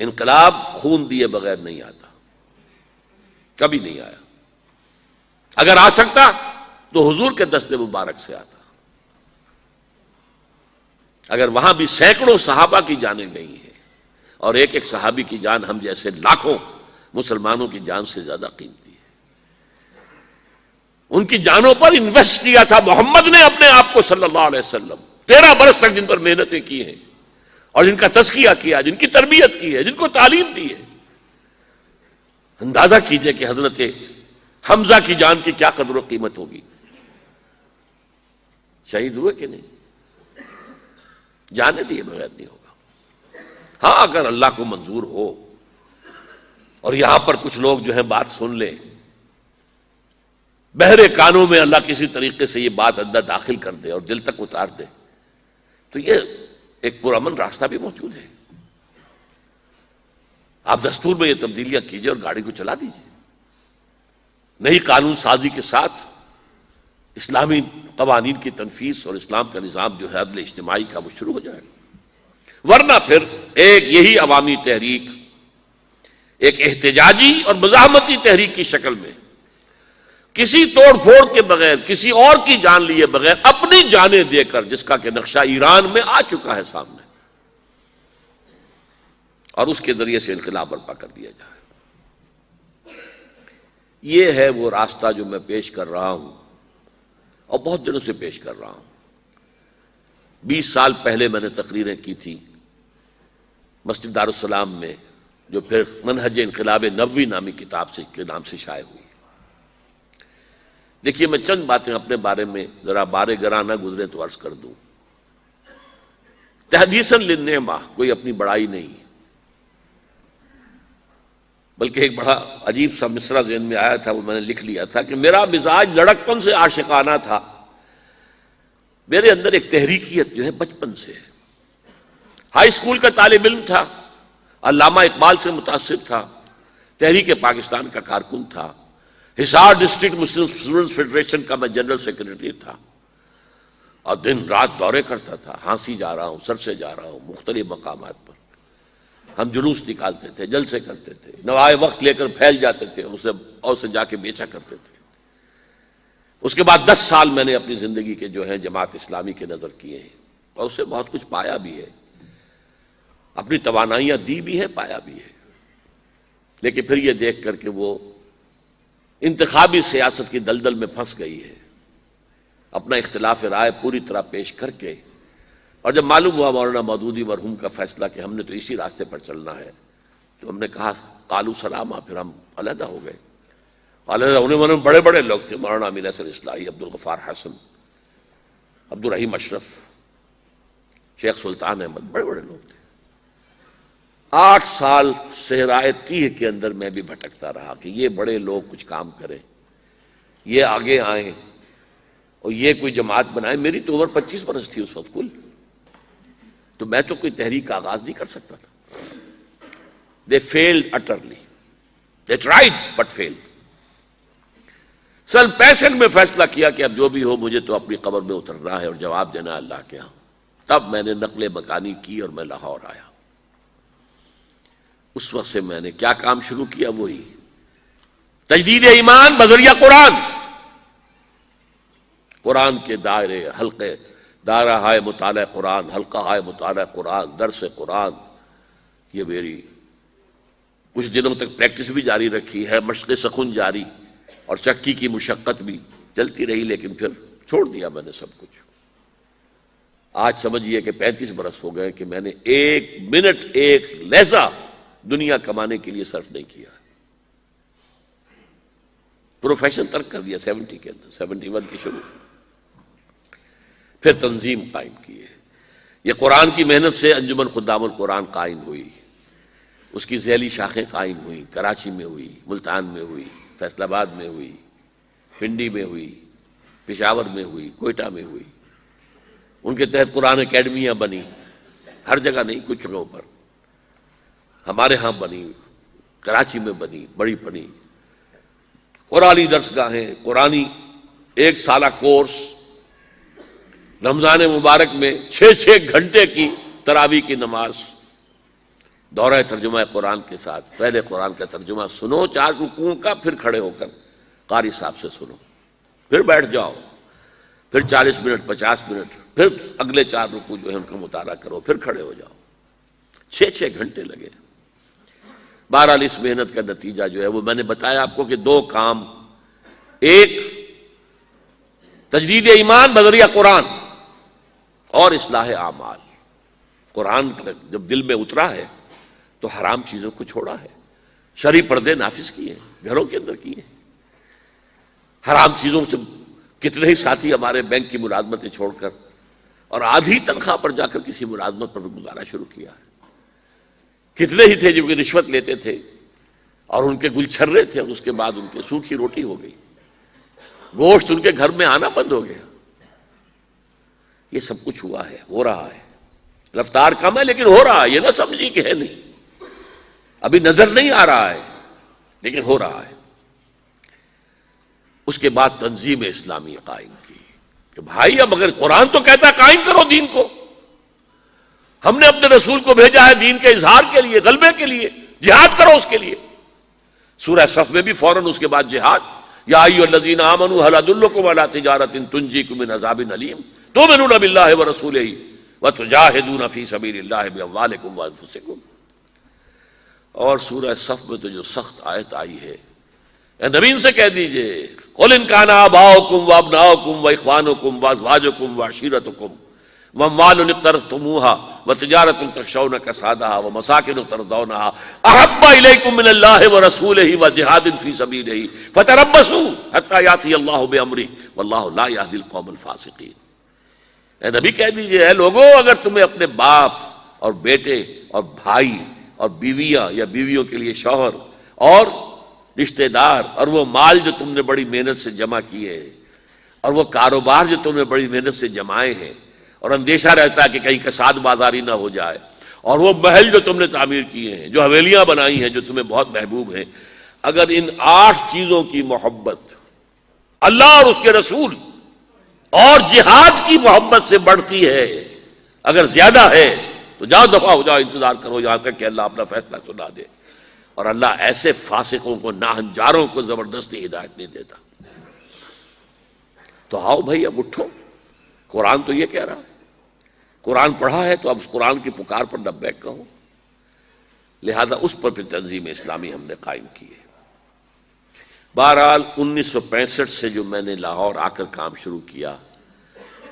انقلاب خون دیے بغیر نہیں آتا، کبھی نہیں آیا۔ اگر آ سکتا تو حضور کے دست مبارک سے آتا۔ اگر وہاں بھی سینکڑوں صحابہ کی جانیں گئی ہیں، اور ایک ایک صحابی کی جان ہم جیسے لاکھوں مسلمانوں کی جان سے زیادہ قیمتی ہے، ان کی جانوں پر انویسٹ کیا تھا محمد نے اپنے آپ کو صلی اللہ علیہ وسلم، 13 برس تک جن پر محنتیں کی ہیں اور جن کا تزکیہ کیا، جن کی تربیت کی ہے، جن کو تعلیم دی ہے۔ اندازہ کیجئے کہ حضرت حمزہ کی جان کی کیا قدر و قیمت ہوگی۔ شہید ہوئے کہ نہیں؟ جانے دیے بغیر نہیں ہوگا۔ ہاں اگر اللہ کو منظور ہو اور یہاں پر کچھ لوگ جو ہیں بات سن لیں، بہرے کانوں میں اللہ کسی طریقے سے یہ بات اندر داخل کر دے اور دل تک اتار دے، تو یہ ایک پرامن راستہ بھی موجود ہے۔ آپ دستور میں یہ تبدیلیاں کیجئے اور گاڑی کو چلا دیجئے، نئی قانون سازی کے ساتھ اسلامی قوانین کی تنفیذ اور اسلام کا نظام جو ہے عدل اجتماعی کا وہ شروع ہو جائے گا۔ ورنہ پھر ایک یہی عوامی تحریک ایک احتجاجی اور مزاحمتی تحریک کی شکل میں کسی توڑ پھوڑ کے بغیر، کسی اور کی جان لیے بغیر، اپنی جانیں دے کر، جس کا کہ نقشہ ایران میں آ چکا ہے سامنے، اور اس کے ذریعے سے انقلاب برپا کر دیا جائے۔ یہ ہے وہ راستہ جو میں پیش کر رہا ہوں اور بہت دنوں سے پیش کر رہا ہوں۔ 20 سال پہلے میں نے تقریریں کی تھی مسجد دارالسلام میں، جو پھر منہج انقلاب نبوی نامی کتاب کے نام سے شائع ہوئی۔ دیکھیے میں چند باتیں اپنے بارے میں ذرا بارے گراں نہ گزرے تو عرض کر دوں۔ تحدیثاً للنعمہ، کوئی اپنی بڑائی نہیں، بلکہ ایک بڑا عجیب سا مصرع ذہن میں آیا تھا، وہ میں نے لکھ لیا تھا کہ میرا مزاج لڑکپن سے عاشقانہ تھا، میرے اندر ایک تحریکیت جو ہے بچپن سے ہے۔ ہائی اسکول کا طالب علم تھا، علامہ اقبال سے متاثر تھا، تحریک پاکستان کا کارکن تھا، حصار ڈسٹرکٹ مسلم اسٹوڈنٹس فیڈریشن کا میں جنرل سیکرٹری تھا، اور دن رات دورے کرتا تھا، ہانسی جا رہا ہوں، سر سے جا رہا ہوں، مختلف مقامات پر ہم جلوس نکالتے تھے، جلسے کرتے تھے، نوائے وقت لے کر پھیل جاتے تھے، اسے جا کے بیچا کرتے تھے۔ اس کے بعد 10 سال میں نے اپنی زندگی کے جو ہیں جماعت اسلامی کے نظر کیے ہیں، اور اس سے بہت کچھ پایا بھی ہے، اپنی توانائیاں دی بھی ہیں، پایا بھی ہے۔ لیکن پھر یہ دیکھ کر کہ وہ انتخابی سیاست کی دلدل میں پھنس گئی ہے، اپنا اختلاف رائے پوری طرح پیش کر کے، اور جب معلوم ہوا مولانا مودودی مرحوم کا فیصلہ کہ ہم نے تو اسی راستے پر چلنا ہے، تو ہم نے کہا قالوا سلاما، پھر ہم علیحدہ ہو گئے۔ علیحدہ ہونے والے بڑے بڑے لوگ تھے، مولانا امین اصغر اصلاحی، عبدالغفار حسن، عبدالرحیم اشرف، شیخ سلطان احمد، بڑے بڑے لوگ تھے۔ 8 سال صحرائے تیہ کے اندر میں بھی بھٹکتا رہا کہ یہ بڑے لوگ کچھ کام کریں، یہ آگے آئیں اور یہ کوئی جماعت بنائے۔ میری تو عمر 25 برس تھی اس وقت کل، تو میں تو کوئی تحریک کا آغاز نہیں کر سکتا تھا۔ They failed utterly. They tried but failed. سن 65 میں فیصلہ کیا کہ اب جو بھی ہو مجھے تو اپنی قبر میں اترنا ہے اور جواب دینا ہے اللہ کے ہاں۔ تب میں نے نقل مکانی کی اور میں لاہور آیا۔ اس وقت سے میں نے کیا کام شروع کیا؟ وہی تجدید ایمان بذریعہ قرآن، قرآن کے دائرے، حلقے، دائرہ ہائے مطالعہ قرآن، حلقہ ہائے مطالعہ قرآن، درس قرآن، یہ میری کچھ دنوں تک پریکٹس بھی جاری رکھی ہے، مشق سخن جاری، اور چکی کی مشقت بھی چلتی رہی، لیکن پھر چھوڑ دیا میں نے سب کچھ۔ آج سمجھیے کہ 35 برس ہو گئے کہ میں نے 1 منٹ، 1 لحظہ دنیا کمانے کے لیے صرف نہیں کیا۔ پروفیشن ترک کر دیا 70 کے اندر، 71 کی شروع، پھر تنظیم قائم کی ہے۔ یہ قرآن کی محنت سے انجمن خدام القرآن قائم ہوئی، اس کی ذیلی شاخیں قائم ہوئی، کراچی میں ہوئی، ملتان میں ہوئی، فیصل آباد میں ہوئی، پنڈی میں ہوئی، پشاور میں ہوئی، کوئٹہ میں ہوئی۔ ان کے تحت قرآن اکیڈمیاں بنی، ہر جگہ نہیں، کچھ جگہوں پر، ہمارے ہاں بنی، کراچی میں بنی، بڑی بنی قرآنی درسگاہیں، قرآنی 1 سالہ کورس، رمضان مبارک میں 6 گھنٹے کی تراویح کی نماز، دورہ ترجمہ قرآن کے ساتھ پہلے قرآن کا ترجمہ سنو 4 رکوعوں کا، پھر کھڑے ہو کر قاری صاحب سے سنو، پھر بیٹھ جاؤ، پھر 40 منٹ 50 منٹ، پھر اگلے 4 رکوع جو ہے ان کا مطالعہ کرو، پھر کھڑے ہو جاؤ۔ 6 گھنٹے لگے۔ بہرحال اس محنت کا نتیجہ جو ہے وہ میں نے بتایا آپ کو کہ 2 کام، ایک تجدید ایمان بذریعہ قرآن اور اصلاح اعمال۔ قرآن جب دل میں اترا ہے تو حرام چیزوں کو چھوڑا ہے، شرعی پردے نافذ کیے، گھروں کے اندر کیے۔ حرام چیزوں سے کتنے ہی ساتھی ہمارے بینک کی ملازمتیں چھوڑ کر اور آدھی تنخواہ پر جا کر کسی ملازمت پر گزارا شروع کیا ہے۔ کتنے ہی تھے جو کہ رشوت لیتے تھے اور ان کے گل چھرے تھے، اور اس کے بعد ان کے سوکھی روٹی ہو گئی، گوشت ان کے گھر میں آنا بند ہو گیا۔ یہ سب کچھ ہوا ہے، ہو رہا ہے، رفتار کم ہے لیکن ہو رہا ہے، یہ نہ سمجھی کہ ہے نہیں، ابھی نظر نہیں آ رہا ہے لیکن ہو رہا ہے۔ اس کے بعد تنظیم اسلامی قائم کی کہ بھائی اب اگر قرآن تو کہتا ہے قائم کرو دین کو، ہم نے اپنے رسول کو بھیجا ہے دین کے اظہار کے لیے، غلبے کے لیے، جہاد کرو اس کے لیے۔ سورہ صف میں بھی فوراً اس کے بعد جہاد، یا ایھا الذین آمنوا ھل ادلکم علی تجارۃ تنجیکم من عذاب علیم تؤمنون باللہ ورسولہ وتجاہدون فی سبیل اللہ باموالکم وانفسکم۔ اور سورہ صف میں تو جو سخت آیت آئی ہے، اے نبی سے کہہ دیجئے قل ان کان آباؤکم وابناؤکم واخوانکم وازواجکم وعشیرتکم واموال اقترفتموها وتجارۃ تخشون کسادها ومساکن ترضونها احب الیکم من اللہ ورسولہ وجہاد فی سبیلہ فتربصوا حتی یأتی اللہ بامرہ واللہ لا یہدی القوم الفاسقین۔ اے نبی کہہ دیجئے اے لوگو، اگر تمہیں اپنے باپ اور بیٹے اور بھائی اور بیویاں یا بیویوں کے لیے شوہر اور رشتہ دار اور وہ مال جو تم نے بڑی محنت سے جمع کیے اور وہ کاروبار جو تم نے بڑی محنت سے جمائے ہیں اور اندیشہ رہتا ہے کہ کہیں کساد بازاری نہ ہو جائے، اور وہ محل جو تم نے تعمیر کیے ہیں، جو حویلیاں بنائی ہیں جو تمہیں بہت محبوب ہیں، اگر ان 8 چیزوں کی محبت اللہ اور اس کے رسول اور جہاد کی محبت سے بڑھتی ہے، اگر زیادہ ہے تو جاؤ دفع ہو جاؤ، انتظار کرو یہاں تک کہ اللہ اپنا فیصلہ سنا دے۔ اور اللہ ایسے فاسقوں کو، ناہنجاروں کو زبردستی ہدایت نہیں دیتا۔ تو آؤ بھائی اب اٹھو، قرآن تو یہ کہہ رہا ہے، قرآن پڑھا ہے تو اب قرآن کی پکار پر لبیک کہو۔ لہذا اس پر پھر تنظیم اسلامی ہم نے قائم کی ہے۔ بہرحال 1965 سے جو میں نے لاہور آ کر کام شروع کیا،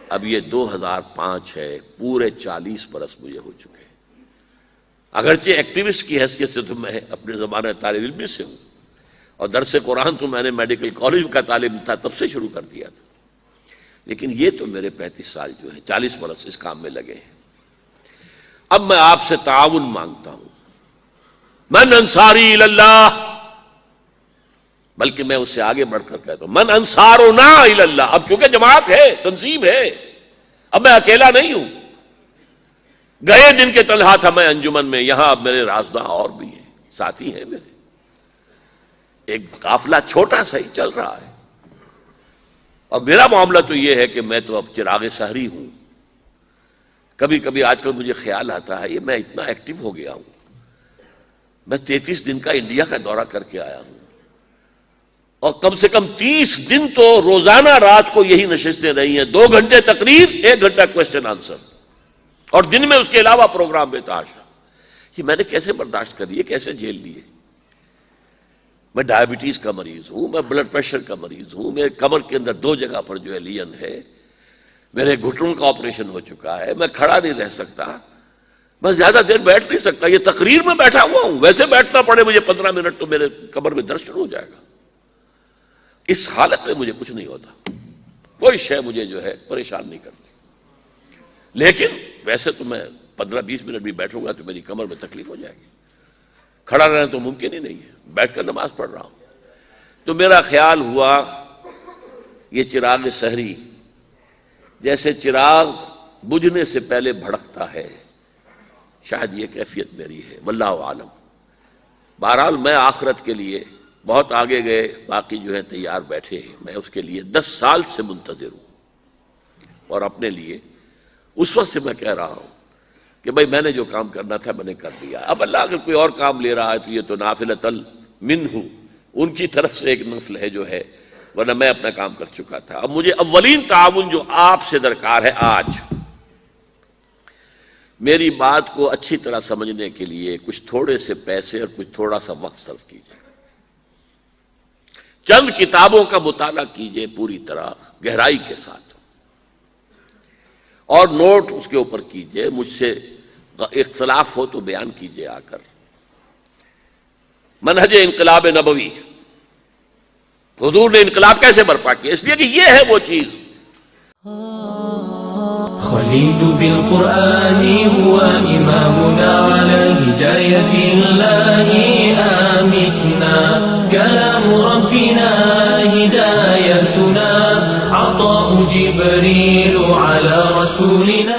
اب یہ 2005 ہے، پورے 40 برس مجھے ہو چکے۔ اگرچہ ایکٹیوسٹ کی حیثیت سے تو میں اپنے زمانہ طالب علم سے ہوں، اور درس قرآن تو میں نے میڈیکل کالج کا طالب تھا تب سے شروع کر دیا تھا، لیکن یہ تو میرے 35 سال جو ہیں، 40 برس اس کام میں لگے ہیں۔ اب میں آپ سے تعاون مانگتا ہوں، من انصاری اللہ، بلکہ میں اس سے آگے بڑھ کر کہتا ہوں من انصارنا الی اللہ۔ اب چونکہ جماعت ہے، تنظیم ہے، اب میں اکیلا نہیں ہوں۔ گئے دن کے تنہا تھا میں انجمن میں، یہاں اب میرے رازداں اور بھی ہیں، ساتھی ہیں میرے۔ ایک قافلہ چھوٹا سا ہی چل رہا ہے، اور میرا معاملہ تو یہ ہے کہ میں تو اب چراغ سحری ہوں۔ کبھی کبھی آج کل مجھے خیال آتا ہے یہ میں اتنا ایکٹیو ہو گیا ہوں، میں 33 دن کا انڈیا کا دورہ کر کے آیا ہوں، اور کم سے کم 30 دن تو روزانہ رات کو یہی نشستیں رہی ہیں، 2 گھنٹے تقریر، 1 گھنٹہ کوسچن آنسر، اور دن میں اس کے علاوہ پروگرام بے تحاشا۔ یہ میں نے کیسے برداشت کر لیے، کیسے جھیل لیے؟ میں ڈائبٹیز کا مریض ہوں، میں بلڈ پریشر کا مریض ہوں، میرے کمر کے اندر 2 جگہ پر جو ہے لین ہے، میرے گھٹنوں کا آپریشن ہو چکا ہے، میں کھڑا نہیں رہ سکتا، میں زیادہ دیر بیٹھ نہیں سکتا، یہ تقریر میں بیٹھا ہوا ہوں، ویسے بیٹھنا پڑے مجھے 15 منٹ تو میرے کمر میں درد شروع ہو جائے گا۔ اس حالت میں مجھے کچھ نہیں ہوتا، کوئی شے مجھے جو ہے پریشان نہیں کرتی، لیکن ویسے تو میں 15-20 منٹ بھی بیٹھوں گا تو میری کمر میں تکلیف ہو جائے گی، کھڑا رہنا تو ممکن ہی نہیں ہے، بیٹھ کر نماز پڑھ رہا ہوں۔ تو میرا خیال ہوا یہ چراغ سحری جیسے چراغ بجھنے سے پہلے بھڑکتا ہے، شاید یہ کیفیت میری ہے، واللہ عالم۔ بہرحال میں آخرت کے لیے بہت آگے گئے، باقی جو ہے تیار بیٹھے ہیں، میں اس کے لیے 10 سال سے منتظر ہوں، اور اپنے لیے اس وقت سے میں کہہ رہا ہوں کہ بھائی میں نے جو کام کرنا تھا میں نے کر دیا. اب اللہ اگر کوئی اور کام لے رہا ہے تو یہ تو نافلۃ منہ، ان کی طرف سے ایک نفل ہے جو ہے، ورنہ میں اپنا کام کر چکا تھا. اب مجھے اولین تعاون جو آپ سے درکار ہے آج، میری بات کو اچھی طرح سمجھنے کے لیے کچھ تھوڑے سے پیسے اور کچھ تھوڑا سا وقت صرف کیجیے. چند کتابوں کا مطالعہ کیجیے پوری طرح گہرائی کے ساتھ، اور نوٹ اس کے اوپر کیجیے. مجھ سے اختلاف ہو تو بیان کیجیے آ کر. منہج انقلاب نبوی، حضور نے انقلاب کیسے برپا کیا؟ اس لیے کہ یہ ہے وہ چیز. خليل بالقرآن هو إمامنا على هداية الله آمتنا. كلام ربنا هدايتنا، عطاء جبريل على رسولنا.